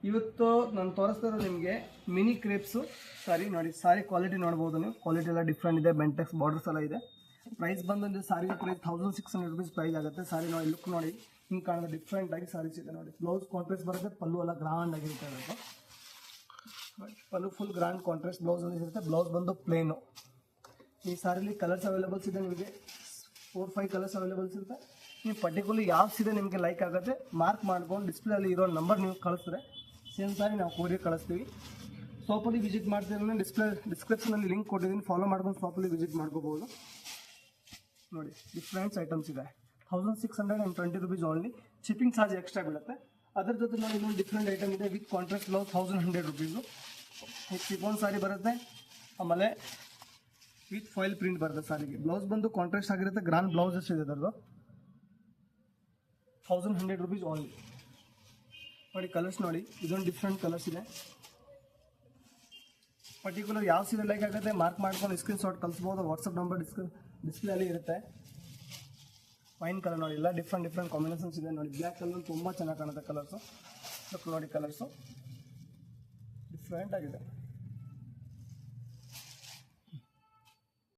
ಇವತ್ತು ನಾನು ತೋರಿಸ್ತಾ ಇರೋದು ನಿಮಗೆ ಮಿನಿ ಕ್ರೇಪ್ಸು ಸಾರಿ. ನೋಡಿ ಸಾರಿ ಕ್ವಾಲಿಟಿ ನೋಡ್ಬೋದು ನೀವು, ಕ್ವಾಲಿಟಿ ಎಲ್ಲ ಡಿಫ್ರೆಂಟ್ ಇದೆ, ಬೆಂಟೆಕ್ಸ್ ಬಾರ್ಡರ್ಸ್ ಎಲ್ಲ ಇದೆ. ಪ್ರೈಸ್ ಬಂದು ಸಾರಿ ಪ್ರೈಸ್ 1600 rupees ಪ್ರೈಸ್ ಆಗುತ್ತೆ. ಸಾರಿ ನೋಡಿ ಲುಕ್ ನೋಡಿ ಹಿಂಗೆ ಕಾಣೋದು ಡಿಫ್ರೆಂಟ್ ಆಗಿ ಸಾರೀಸ್ ಇದೆ ನೋಡಿ. ಬ್ಲೌಸ್ ಕಾಂಟ್ರಾಸ್ಟ್ ಬರುತ್ತೆ, ಪಲ್ಲು ಎಲ್ಲ ಗ್ರಾಂಡ್ ಆಗಿರುತ್ತೆ. ಅದಕ್ಕೆ ಪಲ್ಲು ಫುಲ್ ಗ್ರ್ಯಾಂಡ್ ಕಾಂಟ್ರಾಸ್ಟ್ ಬ್ಲೌಸ್ ಇರುತ್ತೆ. ಬ್ಲೌಸ್ ಬಂದು ಪ್ಲೇನು. ಈ ಸಾರಿಲಿ ಕಲರ್ಸ್ ಅವೈಲೇಬಲ್ಸ್ ಇದೆ ನಿಮಗೆ, 4-5 ಕಲರ್ಸ್ ಅವೈಲೇಬಲ್ಸ್ ಇರುತ್ತೆ. ನೀವು ಪರ್ಟಿಕ್ಯುಲರ್ ಯಾವ್ದು ಇದೆ ನಿಮಗೆ ಲೈಕ್ ಆಗುತ್ತೆ ಮಾರ್ಕ್ ಮಾಡ್ಕೊಂಡು ಡಿಸ್ಪ್ಲೇ ಅಲ್ಲಿ ಇರೋ ನಂಬರ್ ನೀವು ಕಳಿಸಿದ್ರೆ ಸೇಮ್ ಸಾರಿ ನಾವು ಕೊರಿಯರ್ ಕಳಿಸ್ತೀವಿ. ಶಾಪಲ್ಲಿ ವಿಸಿಟ್ ಮಾಡ್ತೀವಿ, ಡಿಸ್ಕ್ರಿಪ್ಷನಲ್ಲಿ ಲಿಂಕ್ ಕೊಟ್ಟಿದ್ದೀನಿ, ಫಾಲೋ ಮಾಡ್ಕೊಂಡು ಶಾಪಲ್ಲಿ ವಿಸಿಟ್ ಮಾಡ್ಕೋಬೋದು. ನೋಡಿ ಡಿಫ್ರೆಂಟ್ಸ್ ಐಟಮ್ಸ್ ಇದೆ. 1620 rupees only. Shipping charge extra ಬೀಳುತ್ತೆ. ಅದರ ಜೊತೆ ನೋಡಿ ಇನ್ನೊಂದು ಡಿಫ್ರೆಂಟ್ ಐಟಮ್ ಇದೆ with contrast blouse 1100 rupees. Chiffon sari ಬರುತ್ತೆ, ಆಮೇಲೆ ವಿತ್ ಫಾಯಿಲ್ ಪ್ರಿಂಟ್ ಬರುತ್ತೆ ಸಾರಿಗೆ. ಬ್ಲೌಸ್ ಬಂದು ಕಾಂಟ್ರಾಸ್ಟ್ ಆಗಿರುತ್ತೆ, ಗ್ರಾಂಡ್ ಬ್ಲೌಸ್ ಎಷ್ಟಿದೆ ಅದರದ್ದು 1100 rupees ಓನ್ಲಿ. ನೋಡಿ ಕಲರ್ಸ್ ನೋಡಿ, ಇದೊಂದು ಡಿಫ್ರೆಂಟ್ ಕಲರ್ಸ್ ಇದೆ. ಪರ್ಟಿಕ್ಯುಲರ್ ಯಾವ ಸೀರೆ ಲೈಕ್ ಆಗುತ್ತೆ ಮಾರ್ಕ್ ಮಾಡ್ಕೊಂಡು ಸ್ಕ್ರೀನ್ ಶಾಟ್ ಕಳಿಸ್ಬೋದು. ವಾಟ್ಸಪ್ ನಂಬರ್ ಡಿಸ್ಪ್ಲೇ ಅಲ್ಲಿ ಇರುತ್ತೆ. ವೈನ್ ಕಲರ್ ನೋಡಿ, ಎಲ್ಲ ಡಿಫ್ರೆಂಟ್ ಕಾಂಬಿನೇಷನ್ಸ್ ಇದೆ ನೋಡಿ. ಬ್ಲ್ಯಾಕ್ ಕಲರ್ ತುಂಬ ಚೆನ್ನಾಗಿ ಕಾಣುತ್ತೆ ಕಲರ್ಸು. ನೋಡಿ ಕಲರ್ಸು ಡಿಫ್ರೆಂಟ್ ಆಗಿದೆ.